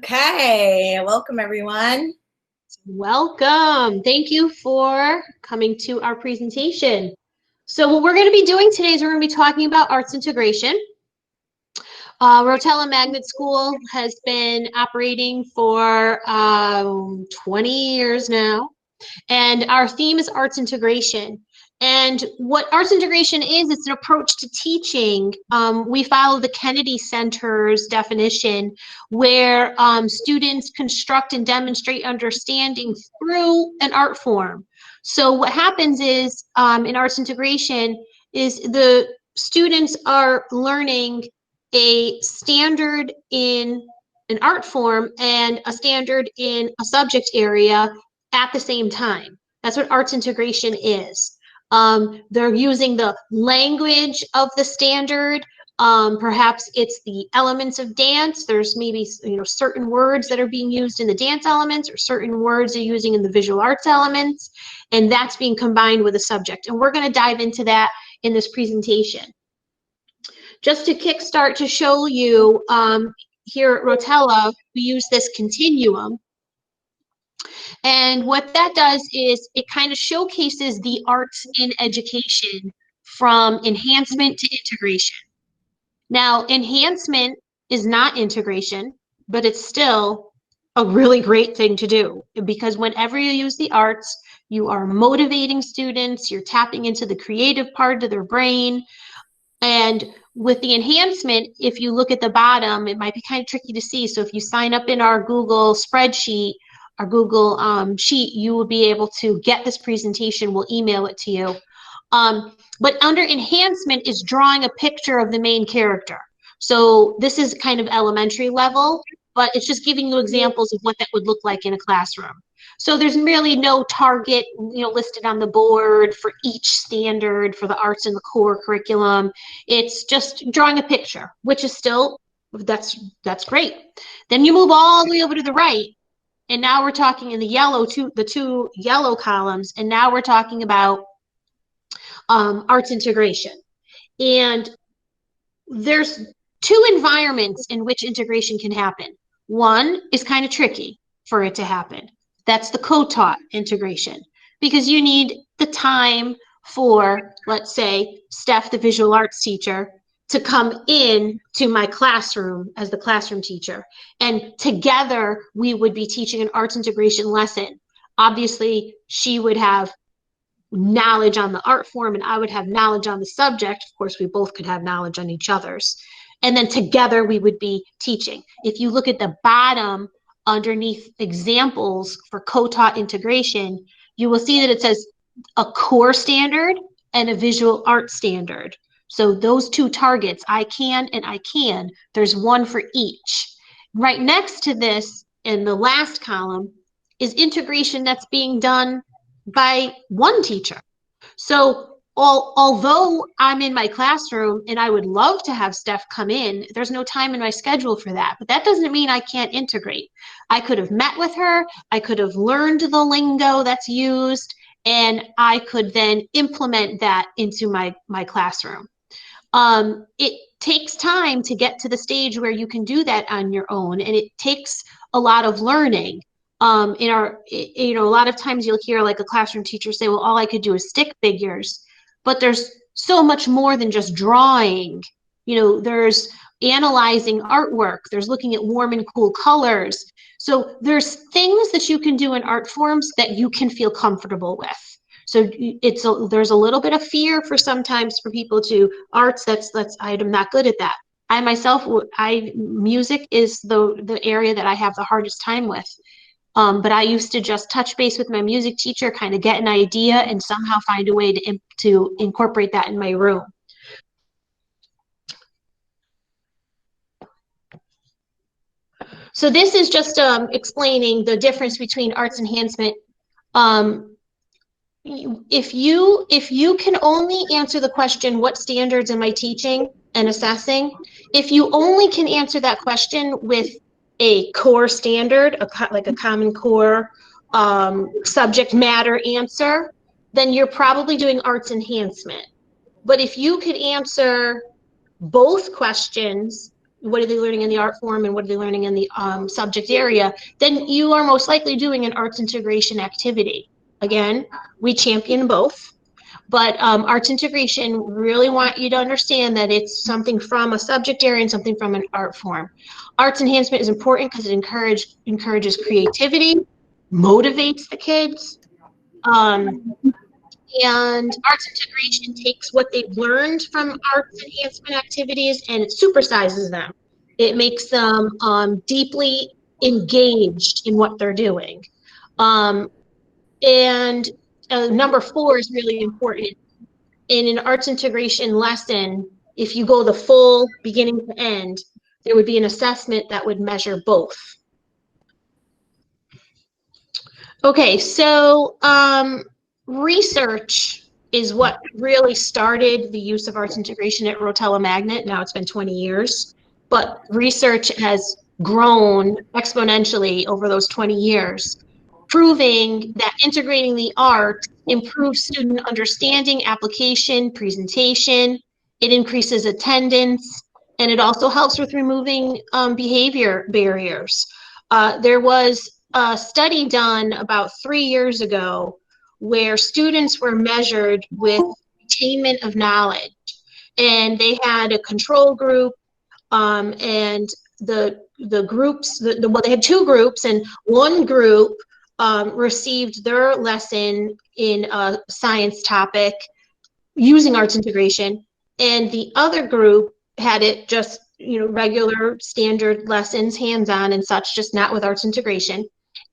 Okay, welcome everyone. Welcome. Thank you for coming to our presentation. So what we're going to be doing today is we're going to be talking about arts integration. Rotella Magnet School has been operating for 20 years now, and our theme is arts integration. And what arts integration is, it's an approach to teaching. We follow the Kennedy Center's definition, where students construct and demonstrate understanding through an art form. So what happens is, in arts integration, is the students are learning a standard in an art form and a standard in a subject area at the same time. That's what arts integration is. They're using the language of the standard. Perhaps it's the elements of dance. There's maybe certain words that are being used in the dance elements, or certain words they're using in the visual arts elements, and that's being combined with a subject. And we're going to dive into that in this presentation. Just to kickstart, to show you, here at Rotella, we use this continuum. And what that does is it kind of showcases the arts in education from enhancement to integration. Now, enhancement is not integration, but it's still a really great thing to do, because whenever you use the arts, you are motivating students, you're tapping into the creative part of their brain. And with the enhancement, if you look at the bottom, it might be kind of tricky to see. So if you sign up in our Google spreadsheet, our Google sheet, you will be able to get this presentation. We'll email it to you. But under enhancement is drawing a picture of the main character. So this is kind of elementary level, but it's just giving you examples of what that would look like in a classroom. So there's really no target, listed on the board for each standard for the arts in the core curriculum. It's just drawing a picture, which is still, that's great. Then you move all the way over to the right, and now we're talking in the two yellow columns, and now we're talking about arts integration. And there's two environments in which integration can happen. One is kind of tricky for it to happen. That's the co-taught integration, because you need the time for, let's say, Steph, the visual arts teacher, to come in to my classroom as the classroom teacher. And together we would be teaching an arts integration lesson. Obviously, she would have knowledge on the art form and I would have knowledge on the subject. Of course, we both could have knowledge on each other's. And then together we would be teaching. If you look at the bottom underneath examples for co-taught integration, you will see that it says a core standard and a visual art standard. So those two targets, I can and I can, there's one for each. Right next to this, in the last column, is integration that's being done by one teacher. So although I'm in my classroom and I would love to have Steph come in, there's no time in my schedule for that. But that doesn't mean I can't integrate. I could have met with her, I could have learned the lingo that's used, and I could then implement that into my classroom. It takes time to get to the stage where you can do that on your own, and it takes a lot of learning. A lot of times you'll hear like a classroom teacher say, well, all I could do is stick figures. But there's so much more than just drawing. There's analyzing artwork. There's looking at warm and cool colors. So there's things that you can do in art forms that you can feel comfortable with. So there's a little bit of fear for sometimes for people to arts. I'm not good at that. I myself, music is the area that I have the hardest time with. But I used to just touch base with my music teacher, kind of get an idea, and somehow find a way to incorporate that in my room. So this is just explaining the difference between arts enhancement. If you can only answer the question, what standards am I teaching and assessing? If you only can answer that question with a core standard, like a common core subject matter answer, then you're probably doing arts enhancement. But if you could answer both questions what are they learning in the art form and what are they learning in the subject area, then you are most likely doing an arts integration activity. Again, we champion both, but arts integration, really want you to understand that it's something from a subject area and something from an art form. Arts enhancement is important because it encourages creativity, motivates the kids, and arts integration takes what they've learned from arts enhancement activities and it supersizes them. It makes them deeply engaged in what they're doing. And number 4 is really important. In an arts integration lesson, if you go the full beginning to end, there would be an assessment that would measure both. Okay, so research is what really started the use of arts integration at Rotella Magnet. Now it's been 20 years, but research has grown exponentially over those 20 years, proving that integrating the art improves student understanding, application, presentation. It increases attendance, and it also helps with removing behavior barriers. There was a study done about 3 years ago where students were measured with attainment of knowledge, and they had a control group, and the groups, well, they had 2 groups, and one group received their lesson in a science topic using arts integration, and the other group had it just, regular standard lessons, hands-on and such, just not with arts integration.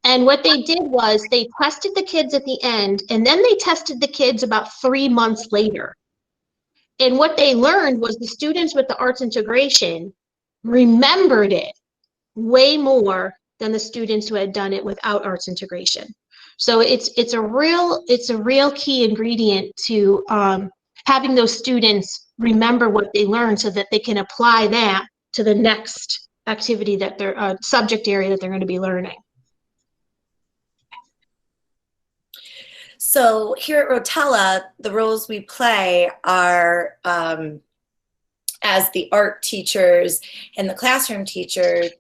And what they did was they tested the kids at the end, and then they tested the kids about 3 months later. And what they learned was the students with the arts integration remembered it way more than the students who had done it without arts integration. So it's a real key ingredient to having those students remember what they learned so that they can apply that to the next activity that they're subject area that they're going to be learning. So here at Rotella, the roles we play are as the art teachers and the classroom teachers.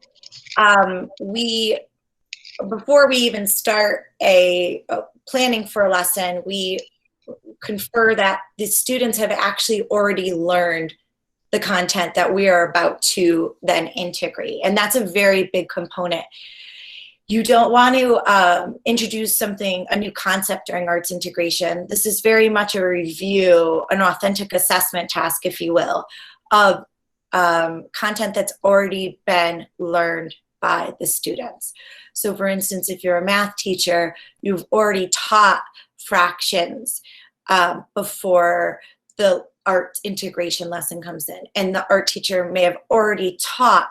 Before we even start planning for a lesson, we confer that the students have actually already learned the content that we are about to then integrate. And that's a very big component. You don't want to introduce a new concept during arts integration. This is very much a review, an authentic assessment task, if you will, of content that's already been learned by the students. So for instance, if you're a math teacher, you've already taught fractions before the art integration lesson comes in. And the art teacher may have already taught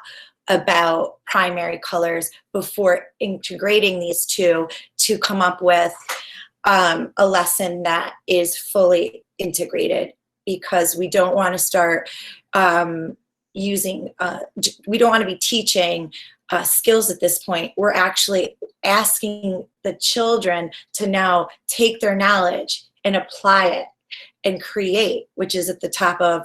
about primary colors before integrating these two to come up with a lesson that is fully integrated, because we don't want to start we don't want to be teaching skills at this point. We're actually asking the children to now take their knowledge and apply it and create, which is at the top of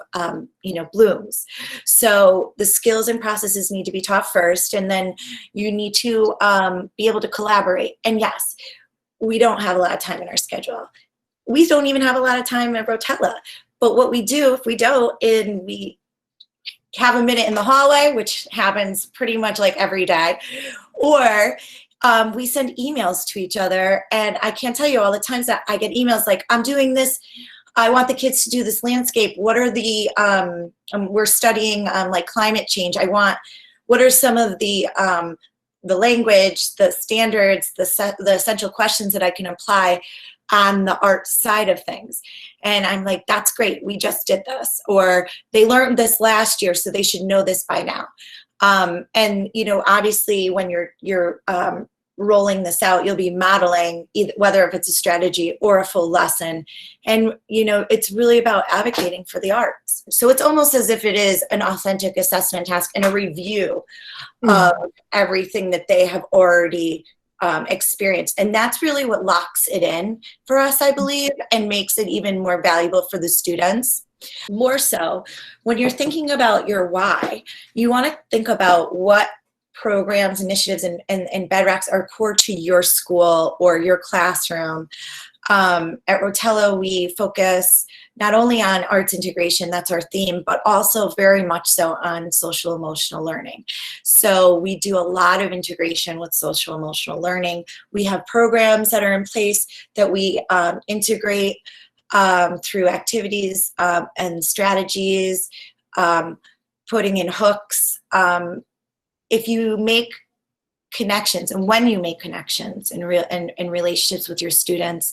Bloom's. So the skills and processes need to be taught first, and then you need to be able to collaborate. And yes, we don't have a lot of time in our schedule. We don't even have a lot of time at Rotella. But what we do, if we don't, and we have a minute in the hallway, which happens pretty much like every day, or we send emails to each other. And I can't tell you all the times that I get emails like, I'm doing this, I want the kids to do this landscape. What are the, we're studying like climate change. What are some of the language, the standards, the essential questions that I can apply on the art side of things? And I'm like, that's great, we just did this. Or they learned this last year, so they should know this by now. And obviously when you're rolling this out, you'll be modeling whether if it's a strategy or a full lesson. And it's really about advocating for the arts. So it's almost as if it is an authentic assessment task and a review of everything that they have already experienced. And that's really what locks it in for us, I believe, and makes it even more valuable for the students. More so, when you're thinking about your why, you want to think about what programs, initiatives, and bedrocks are core to your school or your classroom. At Rotella, we focus not only on arts integration, that's our theme, but also very much so on social emotional learning. So we do a lot of integration with social emotional learning. We have programs that are in place that we integrate through activities and strategies, putting in hooks. If you make connections, and when you make connections and relationships with your students,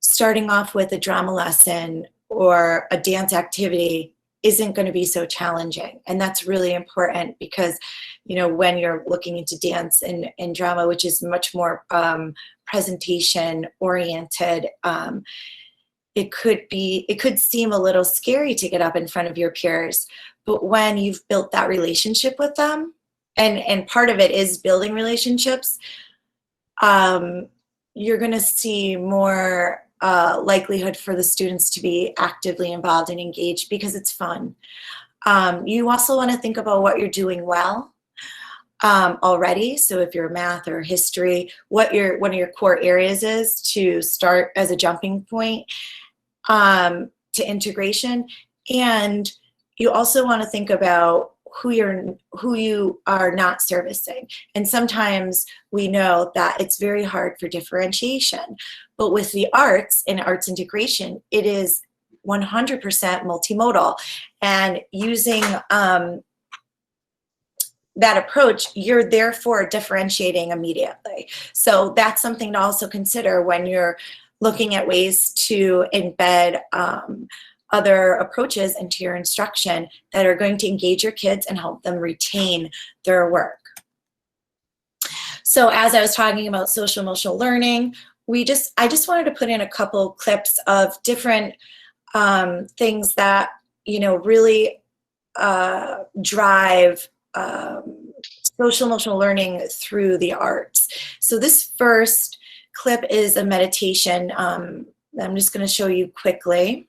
starting off with a drama lesson or a dance activity isn't going to be so challenging. And that's really important because, you know, when you're looking into dance and drama, which is much more presentation oriented, it could seem a little scary to get up in front of your peers. But when you've built that relationship with them, and part of it is building relationships, you're going to see more likelihood for the students to be actively involved and engaged because it's fun. You also want to think about what you're doing well already. So if you're math or history, what one of your core areas is to start as a jumping point to integration. And you also want to think about who you are not servicing. And sometimes we know that it's very hard for differentiation. But with the arts and arts integration, it is 100% multimodal. And using that approach, you're therefore differentiating immediately. So that's something to also consider when you're looking at ways to embed other approaches into your instruction that are going to engage your kids and help them retain their work. So as I was talking about social emotional learning, I just wanted to put in a couple clips of different things that, you know, really drive social emotional learning through the arts. So this first clip is a meditation. I'm just going to show you quickly.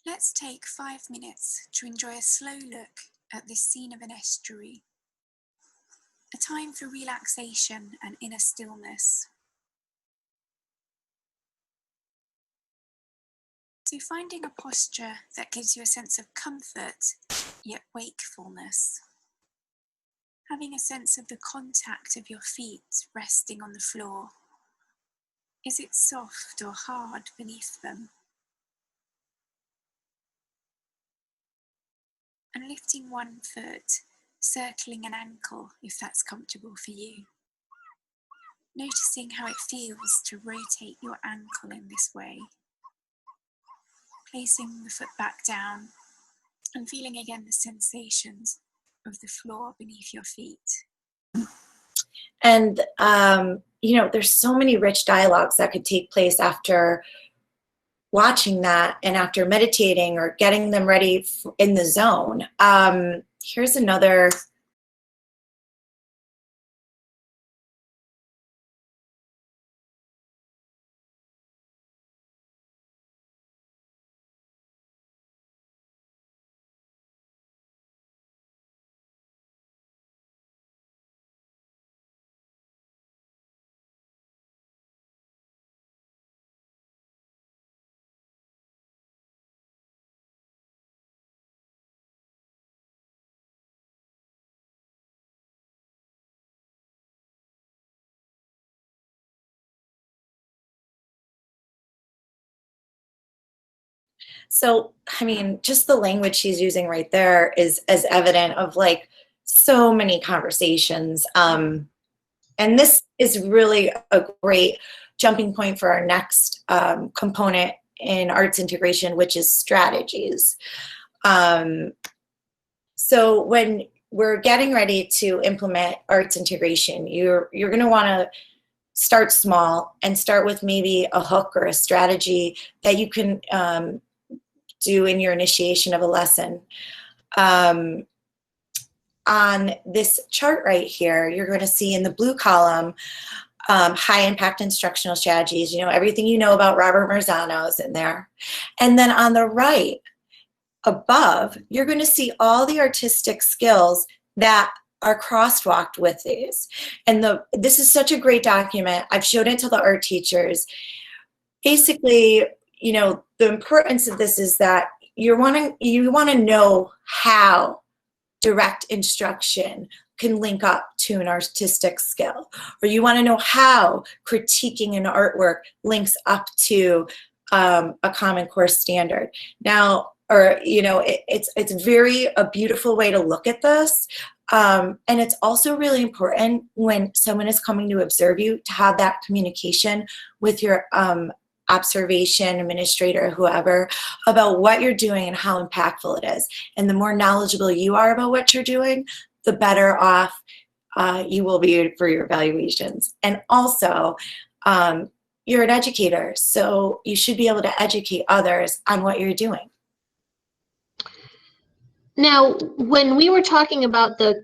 Let's take 5 minutes to enjoy a slow look at this scene of an estuary, a time for relaxation and inner stillness. So finding a posture that gives you a sense of comfort, yet wakefulness. Having a sense of the contact of your feet resting on the floor. Is it soft or hard beneath them? And lifting one foot, circling an ankle if that's comfortable for you. Noticing how it feels to rotate your ankle in this way. Placing the foot back down and feeling again the sensations of the floor beneath your feet. And, you know, there's so many rich dialogues that could take place after watching that and after meditating or getting them ready in the zone. Here's another. So, I mean, just the language she's using right there is as evident of like so many conversations. And this is really a great jumping point for our next component in arts integration, which is strategies. So when we're getting ready to implement arts integration, you're going to want to start small and start with maybe a hook or a strategy that you can do in your initiation of a lesson. On this chart right here, you're going to see in the blue column high impact instructional strategies, you know, everything you know about Robert Marzano's in there. And then on the right above, you're going to see all the artistic skills that are crosswalked with these. And this is such a great document. I've showed it to the art teachers. Basically, you know, the importance of this is that you want to know how direct instruction can link up to an artistic skill, or you want to know how critiquing an artwork links up to a Common Core standard. Now, or, you know, it's very a beautiful way to look at this. And it's also really important when someone is coming to observe you to have that communication with your observation administrator, whoever, about what you're doing and how impactful it is. And the more knowledgeable you are about what you're doing, the better off you will be for your evaluations. And also, you're an educator, so you should be able to educate others on what you're doing. Now, when we were talking about the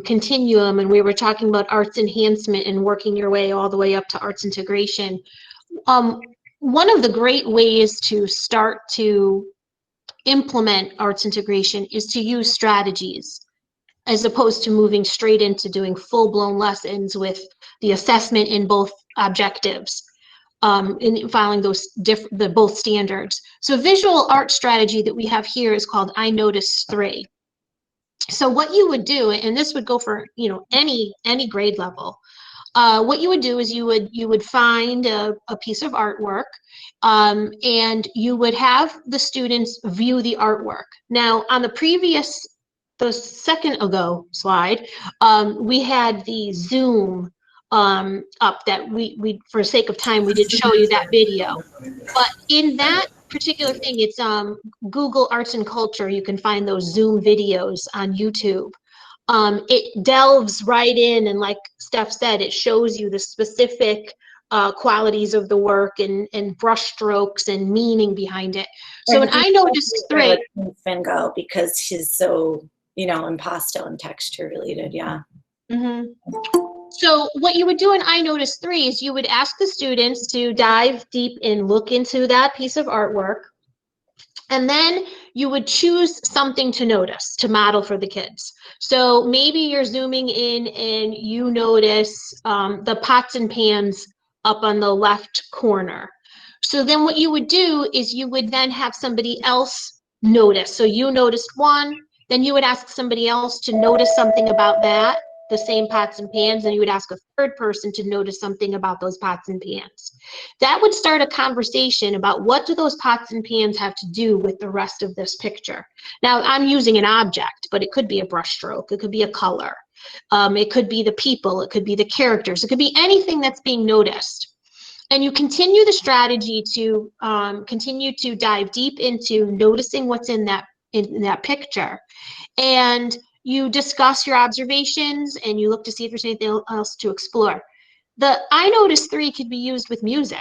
continuum and we were talking about arts enhancement and working your way all the way up to arts integration, one of the great ways to start to implement arts integration is to use strategies, as opposed to moving straight into doing full-blown lessons with the assessment in both objectives, in following both standards. So visual art strategy that we have here is called I Notice 3. So what you would do, and this would go for, you know, any grade level, what you would do is you would find a piece of artwork, and you would have the students view the artwork. Now, on the second ago slide, we had the Zoom up that we for sake of time, we didn't show you that video. But in that particular thing, it's Google Arts and Culture. You can find those Zoom videos on YouTube. It delves right in, and like Steph said, it shows you the specific qualities of the work and brush strokes and meaning behind it. So, and I noticed 3. Fingo, because he's so, you know, impasto and texture related, yeah. Mm-hmm. So what you would do in I Notice 3 is you would ask the students to dive deep and look into that piece of artwork. And then you would choose something to notice, to model for the kids. So maybe you're zooming in and you notice the pots and pans up on the left corner. So then what you would do is you would then have somebody else notice. So you noticed one, then you would ask somebody else to notice something about that, the same pots and pans, and you would ask a third person to notice something about those pots and pans. That would start a conversation about what do those pots and pans have to do with the rest of this picture. Now, I'm using an object, but it could be a brush stroke, it could be a color, it could be the people, it could be the characters, it could be anything that's being noticed. And you continue the strategy to continue to dive deep into noticing what's in that picture. And you discuss your observations and you look to see if there's anything else to explore. The I Notice 3 could be used with music.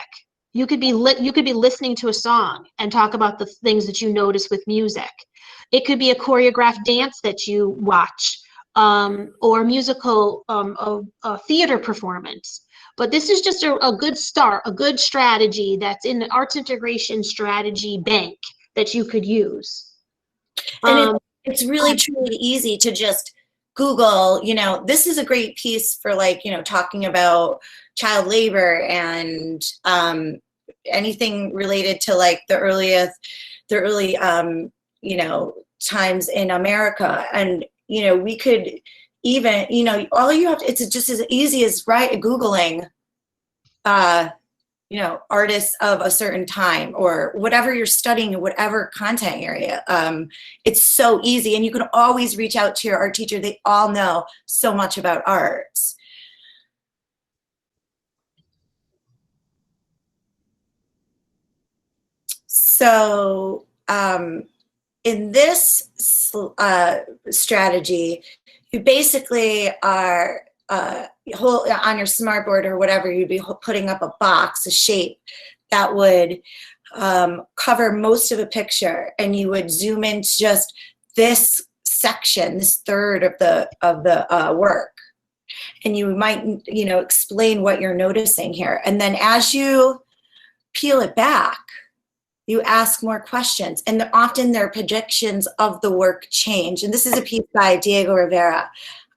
You could be listening to a song and talk about the things that you notice with music. It could be a choreographed dance that you watch, or musical theater performance. But this is just a good start, a good strategy that's in the arts integration strategy bank that you could use. And it's really truly easy to just Google, you know, this is a great piece for, like, you know, talking about child labor and anything related to like the early, you know, times in America. And, you know, we could even, you know, all you have to, it's just as easy as Googling, you know, artists of a certain time or whatever you're studying in whatever content area. It's so easy, and you can always reach out to your art teacher. They all know so much about arts. So in this strategy, you basically are on your smartboard or whatever, you'd be putting up a box, a shape that would cover most of a picture, and you would zoom into just this section, this third of the work. and you might, explain what you're noticing here. And then as you peel it back, you ask more questions, and often their predictions of the work change. And this is a piece by Diego Rivera,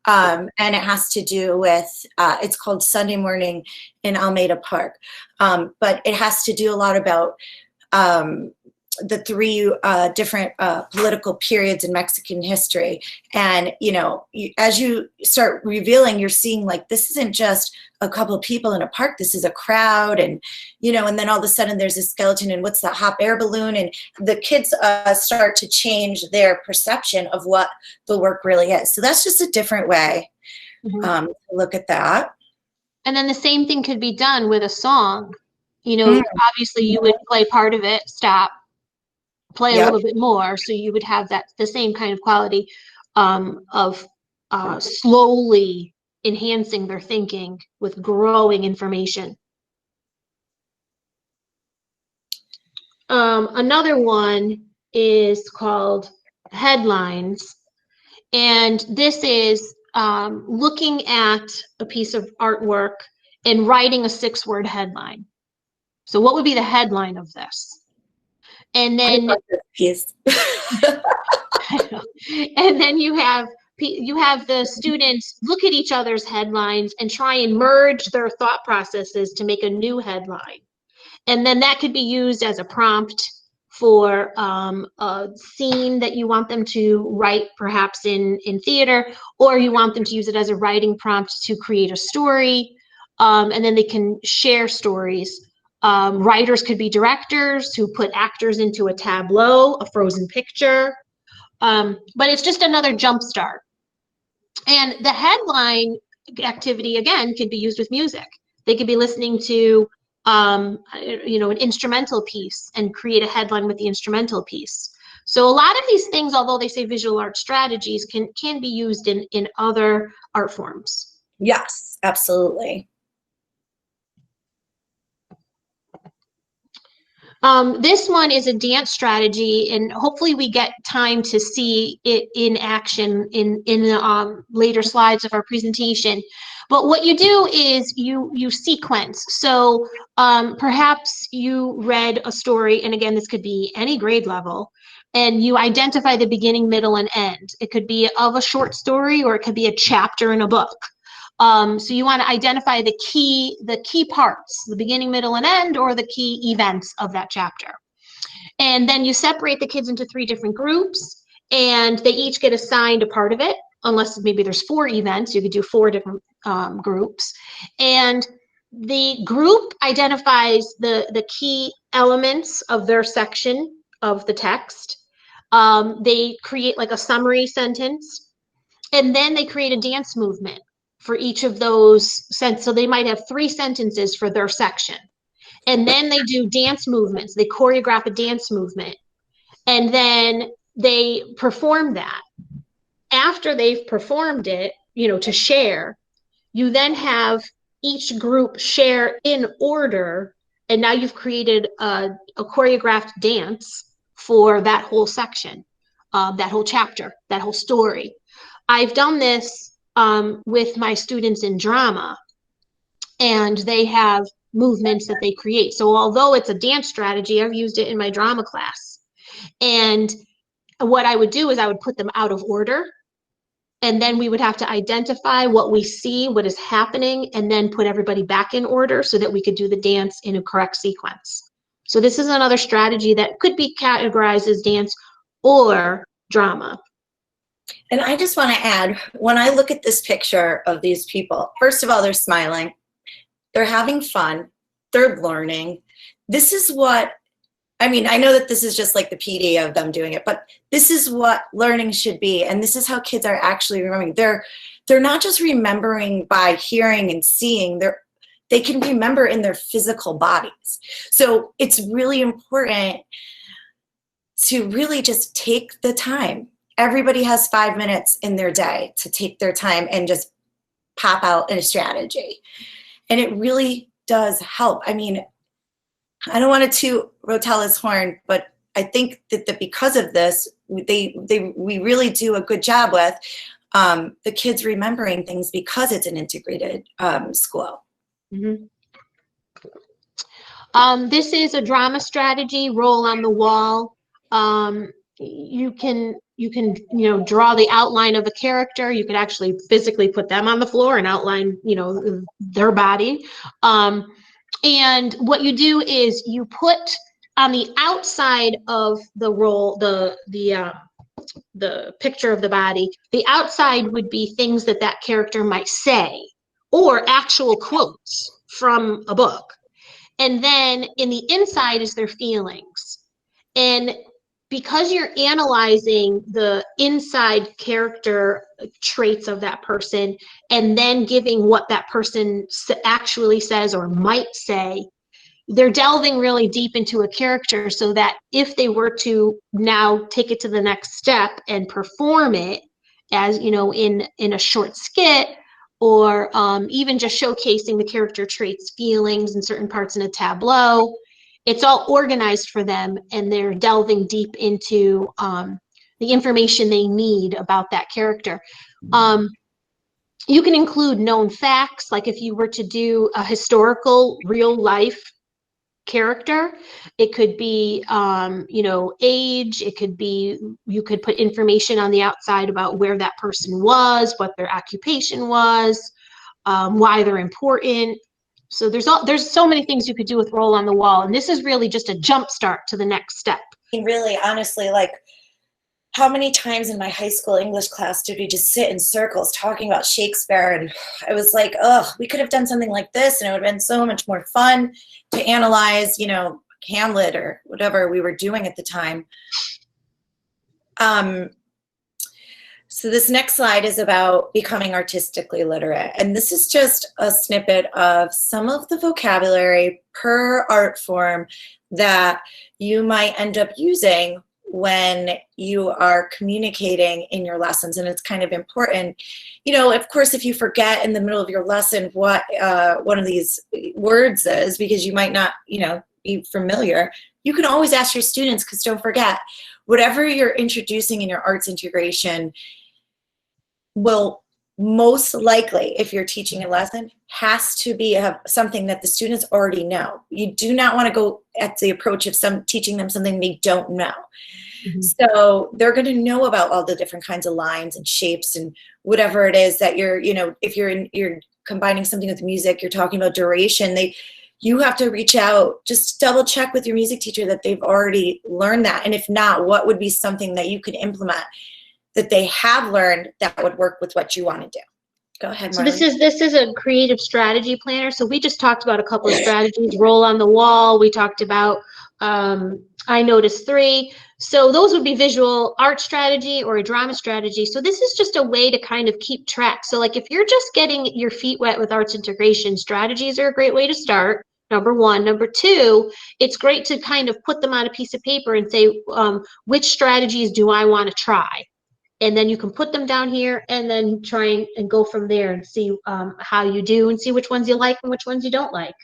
and it has to do with, it's called Sunday Morning in Almeida Park, but it has to do a lot about the three different political periods in Mexican history. And, as you start revealing, you're seeing like, this isn't just a couple of people in a park, this is a crowd. And, and then all of a sudden there's a skeleton and what's that hot air balloon? And the kids start to change their perception of what the work really is. So that's just a different way to look at that. And then the same thing could be done with a song. Obviously you would play part of it, stop, play a little bit more, so you would have the same kind of quality of slowly enhancing their thinking with growing information. Another one is called headlines, and this is looking at a piece of artwork and writing a 6-word headline. So what would be the headline of this? And then and then you have the students look at each other's headlines and try and merge their thought processes to make a new headline. And then that could be used as a prompt for a scene that you want them to write, perhaps in theater, or you want them to use it as a writing prompt to create a story. And then they can share stories. Writers could be directors who put actors into a tableau, a frozen picture. But it's just another jump start. And the headline activity, again, could be used with music. They could be listening to, an instrumental piece and create a headline with the instrumental piece. So a lot of these things, although they say visual art strategies, can be used in other art forms. Yes, absolutely. This one is a dance strategy, and hopefully we get time to see it in action in the later slides of our presentation. But what you do is you sequence. So perhaps you read a story, and again, this could be any grade level, and you identify the beginning, middle, and end. It could be of a short story, or it could be a chapter in a book. So you want to identify the key parts, the beginning, middle, and end, or the key events of that chapter. And then you separate the kids into 3 different groups, and they each get assigned a part of it, unless maybe there's 4 events, you could do 4 different groups. And the group identifies the key elements of their section of the text. They create like a summary sentence, and then they create a dance movement for each of those sentences. So they might have 3 sentences for their section. And then they do dance movements. They choreograph a dance movement. And then they perform that. After they've performed it, to share, you then have each group share in order. And now you've created a choreographed dance for that whole section, that whole chapter, that whole story. I've done this with my students in drama, and they have movements that they create. So although it's a dance strategy, I've used it in my drama class. And what I would do is I would put them out of order, and then we would have to identify what we see, what is happening, and then put everybody back in order so that we could do the dance in a correct sequence. So this is another strategy that could be categorized as dance or drama. And I just want to add, when I look at this picture of these people, first of all, they're smiling, they're having fun, they're learning. This is what, I know that this is just like the PD of them doing it, but this is what learning should be. And this is how kids are actually remembering. They're not just remembering by hearing and seeing, they can remember in their physical bodies. So it's really important to really just take the time. Everybody has 5 minutes in their day to take their time and just pop out in a strategy. And it really does help. I don't want to toot Rotella's horn, but I think that because of this, we really do a good job with the kids remembering things because it's an integrated school. Mhm. This is a drama strategy, roll on the wall. You can draw the outline of a character. You could actually physically put them on the floor and outline, their body. And what you do is you put on the outside of the roll, the picture of the body, the outside would be things that that character might say, or actual quotes from a book. And then in the inside is their feelings. And because you're analyzing the inside character traits of that person and then giving what that person actually says or might say, they're delving really deep into a character so that if they were to now take it to the next step and perform it, as in a short skit, or even just showcasing the character traits, feelings, and certain parts in a tableau, it's all organized for them, and they're delving deep into the information they need about that character. You can include known facts, like if you were to do a historical, real life character, it could be age, it could be, you could put information on the outside about where that person was, what their occupation was, why they're important. So there's so many things you could do with roll on the wall, and this is really just a jump start to the next step. Really, honestly, like, how many times in my high school English class did we just sit in circles talking about Shakespeare? And I was like, oh, we could have done something like this, and it would have been so much more fun to analyze, Hamlet or whatever we were doing at the time. So this next slide is about becoming artistically literate. And this is just a snippet of some of the vocabulary per art form that you might end up using when you are communicating in your lessons. And it's kind of important. Of course, if you forget in the middle of your lesson what one of these words is, because you might not, be familiar, you can always ask your students, because don't forget, whatever you're introducing in your arts integration will most likely, if you're teaching a lesson, has to be something that the students already know. You do not want to go at the approach of teaching them something they don't know. Mm-hmm. So they're going to know about all the different kinds of lines and shapes and whatever it is that you're, if you're combining something with music, you're talking about duration, you have to reach out, just double check with your music teacher that they've already learned that. And if not, what would be something that you could implement that they have learned that would work with what you want to do? Go ahead, Marlene. So this is a creative strategy planner. So we just talked about a couple of strategies, roll on the wall. We talked about I noticed 3. So those would be visual art strategy or a drama strategy. So this is just a way to kind of keep track. So like if you're just getting your feet wet with arts integration, strategies are a great way to start. Number 1. Number 2, it's great to kind of put them on a piece of paper and say, which strategies do I want to try? And then you can put them down here and then try and go from there and see how you do and see which ones you like and which ones you don't like.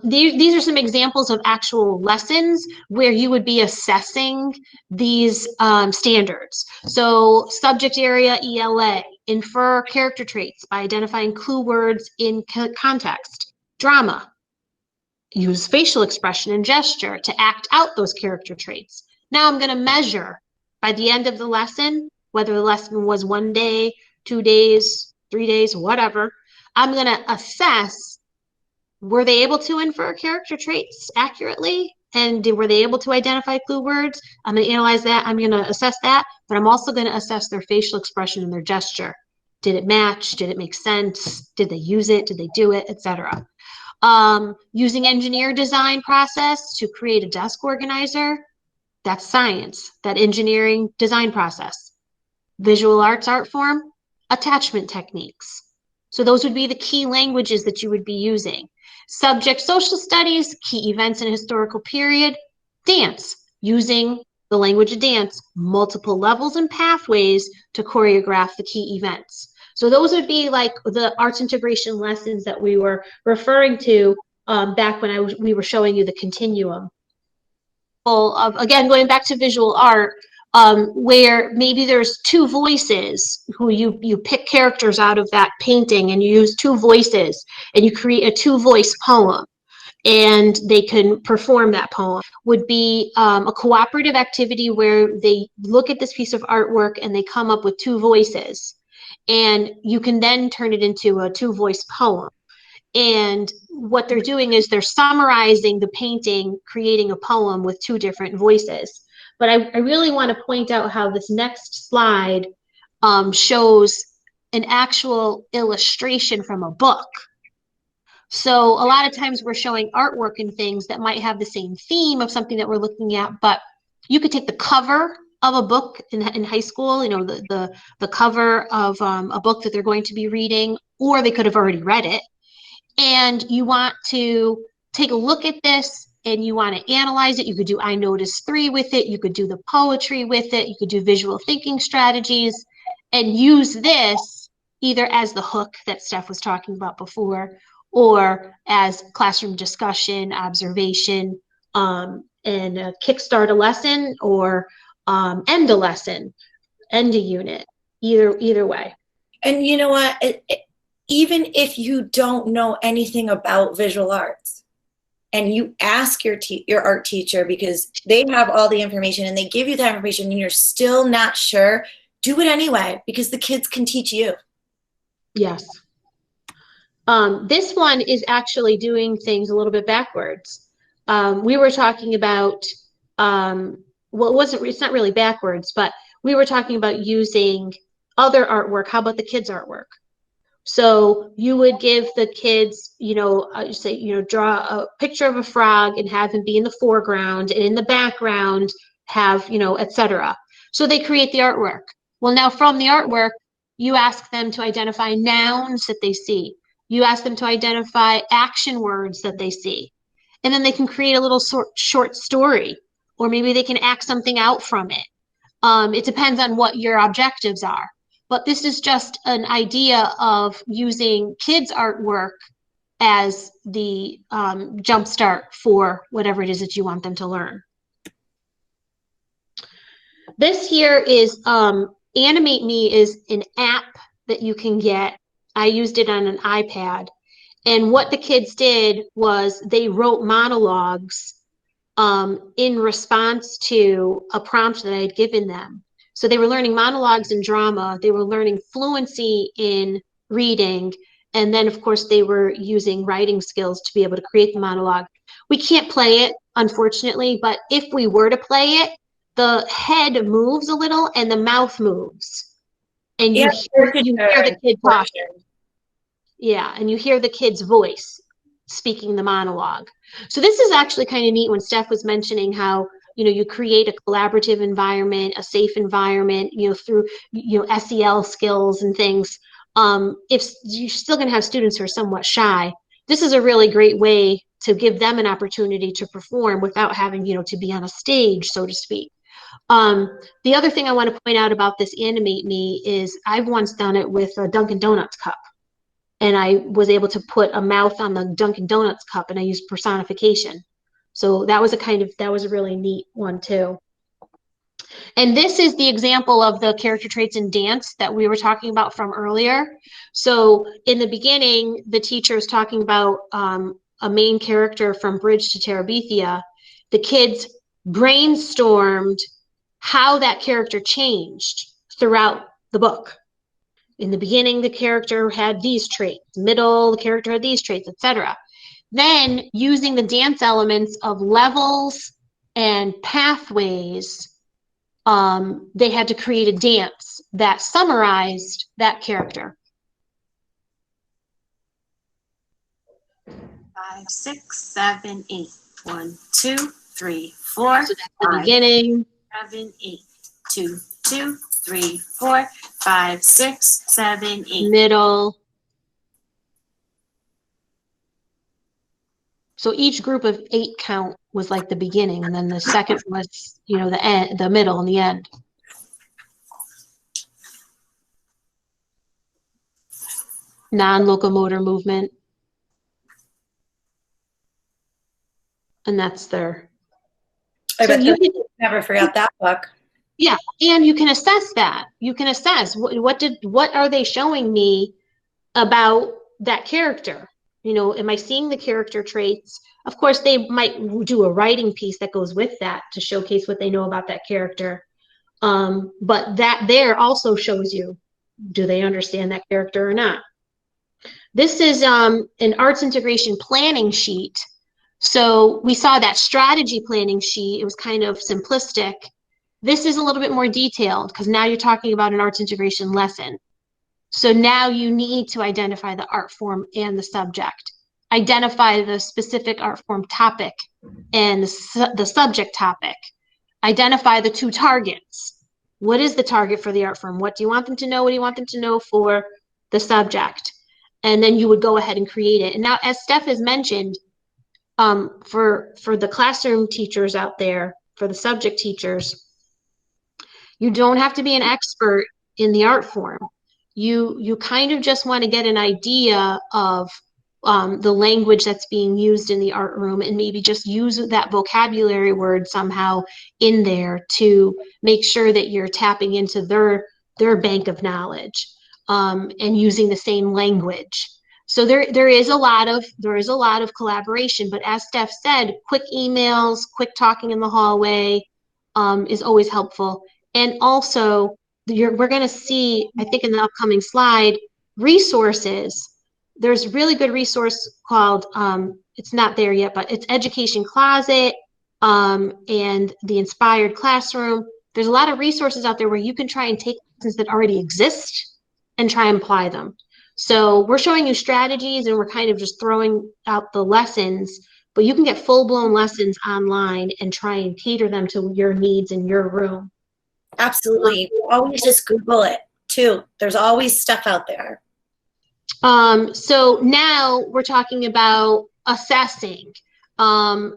These are some examples of actual lessons where you would be assessing these standards. So subject area ELA, infer character traits by identifying clue words in context. Drama, use facial expression and gesture to act out those character traits. Now I'm going to measure by the end of the lesson, whether the lesson was 1 day, 2 days, 3 days, whatever, I'm going to assess, were they able to infer character traits accurately? And were they able to identify clue words? I'm going to analyze that. I'm going to assess that, but I'm also going to assess their facial expression and their gesture. Did it match? Did it make sense? Did they use it? Did they do it? Etc. Using engineer design process to create a desk organizer. That's science, that engineering design process. Visual arts art form, attachment techniques. So those would be the key languages that you would be using. Subject social studies, key events in a historical period. Dance, using the language of dance, multiple levels and pathways to choreograph the key events. So those would be like the arts integration lessons that we were referring to back when we were showing you the continuum. Of, again, going back to visual art, where maybe there's two voices who you pick characters out of that painting and you use two voices and you create a two-voice poem and they can perform that poem. Would be a cooperative activity where they look at this piece of artwork and they come up with two voices, and you can then turn it into a two-voice poem. And what they're doing is they're summarizing the painting, creating a poem with two different voices. But I really want to point out how this next slide shows an actual illustration from a book. So a lot of times we're showing artwork and things that might have the same theme of something that we're looking at, but you could take the cover of a book in high school, you know, the cover of a book that they're going to be reading, or they could have already read it. And you want to take a look at this and you want to analyze it. You could do I Notice 3 with it. You could do the poetry with it. You could do visual thinking strategies and use this either as the hook that Steph was talking about before, or as classroom discussion, observation, and kickstart a lesson, or end a lesson, end a unit, either way. And you know what? Even if you don't know anything about visual arts and you ask your art teacher, because they have all the information and they give you that information and you're still not sure, do it anyway, because the kids can teach you. Yes. This one is actually doing things a little bit backwards. We were talking about, well, it's not really backwards, but we were talking about using other artwork. How about the kids' artwork? So you would give the kids, draw a picture of a frog and have him be in the foreground, and in the background have, etc. So they create the artwork. Well, now from the artwork, you ask them to identify nouns that they see. You ask them to identify action words that they see. And then they can create a little short story, or maybe they can act something out from it. It depends on what your objectives are. But this is just an idea of using kids' artwork as the jumpstart for whatever it is that you want them to learn. This here is Animate Me is an app that you can get. I used it on an iPad. And what the kids did was they wrote monologues in response to a prompt that I had given them. So they were learning monologues in drama, they were learning fluency in reading, and then of course they were using writing skills to be able to create the monologue. We can't play it, unfortunately, but if we were to play it, the head moves a little and the mouth moves. And you hear the kid talking. Yeah, and you hear the kid's voice speaking the monologue. So this is actually kind of neat when Steph was mentioning how, you create a collaborative environment, a safe environment, through, SEL skills and things. If you're still going to have students who are somewhat shy, this is a really great way to give them an opportunity to perform without having, to be on a stage, so to speak. The other thing I want to point out about this Animate Me is I've once done it with a Dunkin' Donuts cup. And I was able to put a mouth on the Dunkin' Donuts cup, and I used personification. So that was a really neat one too. And this is the example of the character traits in dance that we were talking about from earlier. So in the beginning, the teacher is talking about a main character from Bridge to Terabithia. The kids brainstormed how that character changed throughout the book. In the beginning, the character had these traits. Middle, the character had these traits, etc. Then, using the dance elements of levels and pathways, they had to create a dance that summarized that character. 5, 6, 7, 8. 1, 2, 3, 4. So that's the beginning. 7, 8. 2, 2, 3, 4, 5, 6, 7, 8. Middle. So each group of 8 count was like the beginning, and then the second was, the end, the middle, and the end. Non-locomotor movement. And that's their. I bet you never forgot that book. Yeah, and you can assess that. You can assess what are they showing me about that character? You know, am I seeing the character traits? Of course, they might do a writing piece that goes with that to showcase what they know about that character. But that there also shows you, do they understand that character or not? This is an arts integration planning sheet. So we saw that strategy planning sheet. It was kind of simplistic. This is a little bit more detailed because now you're talking about an arts integration lesson. So now you need to identify the art form and the subject. Identify the specific art form topic and the subject topic. Identify the two targets. What is the target for the art form? What do you want them to know? What do you want them to know for the subject? And then you would go ahead and create it. And now, as Steph has mentioned, for the classroom teachers out there, for the subject teachers, you don't have to be an expert in the art form. You kind of just want to get an idea of the language that's being used in the art room and maybe just use that vocabulary word somehow in there to make sure that you're tapping into their bank of knowledge and using the same language. So there is a lot of collaboration, but as Steph said, quick emails, quick talking in the hallway is always helpful. And also, we're going to see, I think in the upcoming slide, resources. There's a really good resource called, it's not there yet, but it's Education Closet and the Inspired Classroom. There's a lot of resources out there where you can try and take lessons that already exist and try and apply them. So we're showing you strategies and we're kind of just throwing out the lessons, but you can get full-blown lessons online and try and cater them to your needs in your room. Absolutely. Always just Google it too. There's always stuff out there. So now we're talking about assessing,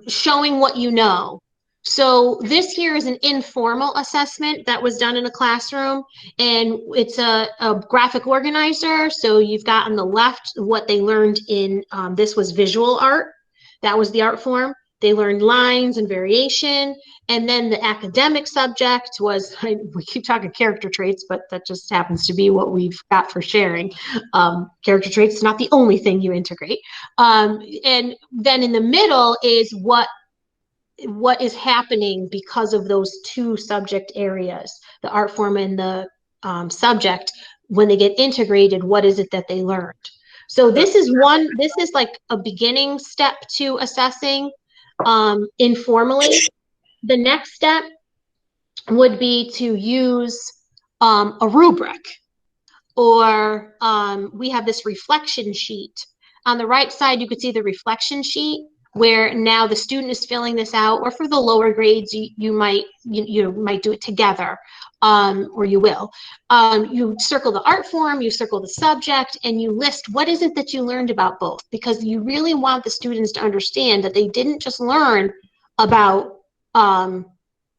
showing what you know. So this here is an informal assessment that was done in a classroom, and it's a graphic organizer. So you've got on the left what they learned in, this was visual art. That was the art form. They learned lines and variation. And then the academic subject was, we keep talking character traits, but that just happens to be what we've got for sharing. Character traits is not the only thing you integrate. And then in the middle is what is happening because of those two subject areas, the art form and the subject. When they get integrated, what is it that they learned? So this is like a beginning step to assessing informally. The next step would be to use a rubric, or we have this reflection sheet. On the right side, you could see the reflection sheet where now the student is filling this out, or for the lower grades, you might do it together, or you will. You circle the art form, you circle the subject, and you list what is it that you learned about both, because you really want the students to understand that they didn't just learn about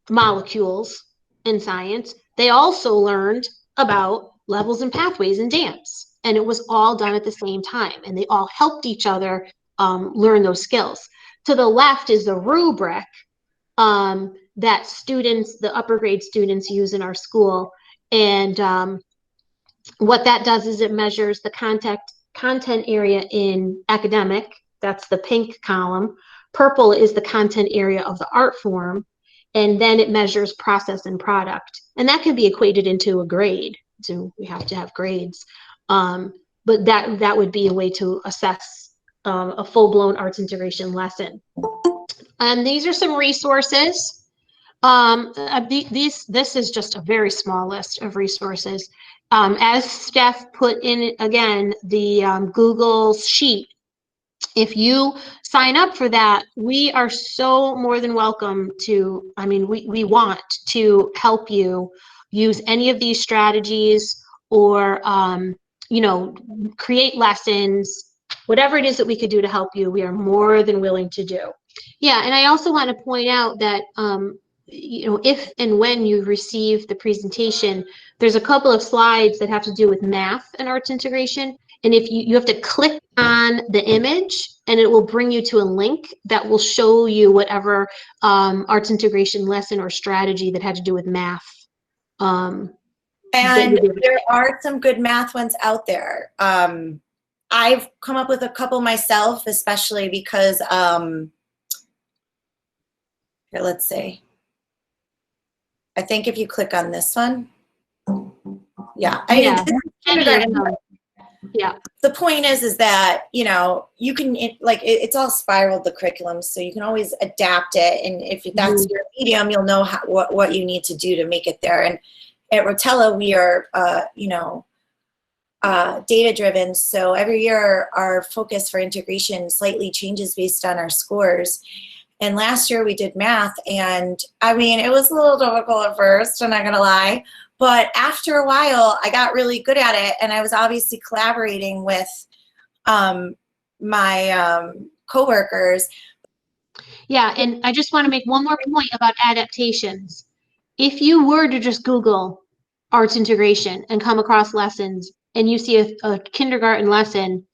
molecules in science, they also learned about levels and pathways in dance. And it was all done at the same time, and they all helped each other learn those skills. To the left is the rubric that students, the upper grade students, use in our school. And what that does is it measures the content area in academic. That's the pink column. Purple is the content area of the art form. And then it measures process and product. And that can be equated into a grade. So we have to have grades. But that would be a way to assess a full-blown arts integration lesson. And these are some resources. This is just a very small list of resources. As Steph put in, again, the Google sheet, if you sign up for that, we are so more than welcome to, we want to help you use any of these strategies, or, create lessons, whatever it is that we could do to help you, we are more than willing to do. Yeah, and I also want to point out that, if and when you receive the presentation, there's a couple of slides that have to do with math and arts integration. And if you have to click on the image, and it will bring you to a link that will show you whatever arts integration lesson or strategy that had to do with math that And you'd be able to there take. are some good math ones out there. I've come up with a couple myself, especially because, here, let's see. I think if you click on this one, yeah, I mean, Yeah, this is any of kindergarten. them. Yeah. The point is that, you know, you can, it's all spiraled, the curriculum, so you can always adapt it. And if that's your medium, you'll know what you need to do to make it there. And at Rotella, we are, you know, data driven. So every year our focus for integration slightly changes based on our scores. And last year we did math, and I mean, it was a little difficult at first, I'm not gonna lie, but after a while I got really good at it, and I was obviously collaborating with my coworkers. Yeah, and I just want to make one more point about adaptations. If you were to just Google arts integration and come across lessons, and you see a kindergarten lesson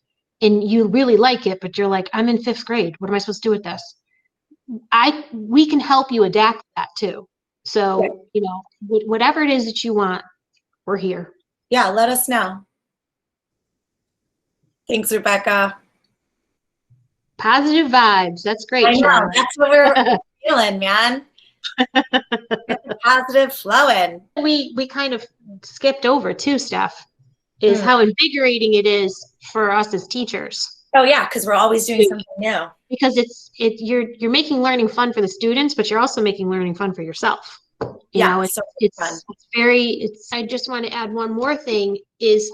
and you really like it, but you're like, I'm in 5th grade, what am I supposed to do with this? We can help you adapt that too. So, you know, whatever it is that you want, we're here. Yeah, let us know. Thanks, Rebecca. Positive vibes. That's great, I know, Sean. that's what we're feeling, man. Positive flowing. We kind of skipped over too, Steph, is how invigorating it is for us as teachers. Oh yeah, because we're always doing something new. Because you're making learning fun for the students, but you're also making learning fun for yourself. You know, it's very. I just want to add one more thing: is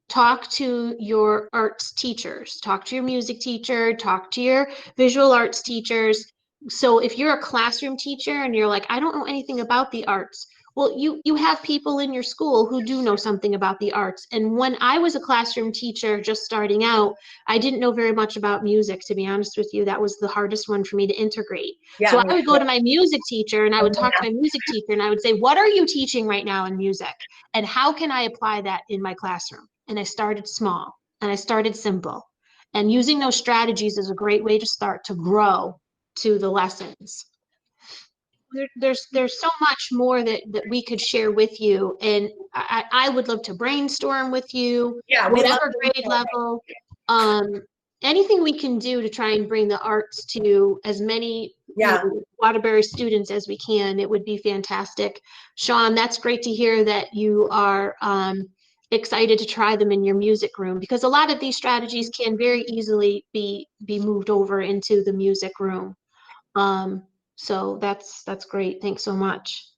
talk to your arts teachers, talk to your music teacher, talk to your visual arts teachers. So if you're a classroom teacher and you're like, I don't know anything about the arts, well, you have people in your school who do know something about the arts. And when I was a classroom teacher just starting out, I didn't know very much about music, to be honest with you. That was the hardest one for me to integrate. So I would go to my music teacher and I would talk to my music teacher and I would say, what are you teaching right now in music? And how can I apply that in my classroom? And I started small and I started simple. And using those strategies is a great way to start to grow to the lessons. There's so much more that we could share with you, and I would love to brainstorm with you. Yeah, whatever grade level, anything we can do to try and bring the arts to as many Waterbury students as we can. It would be fantastic. Sean, that's great to hear that you are excited to try them in your music room, because a lot of these strategies can very easily be moved over into the music room. So that's great. Thanks so much.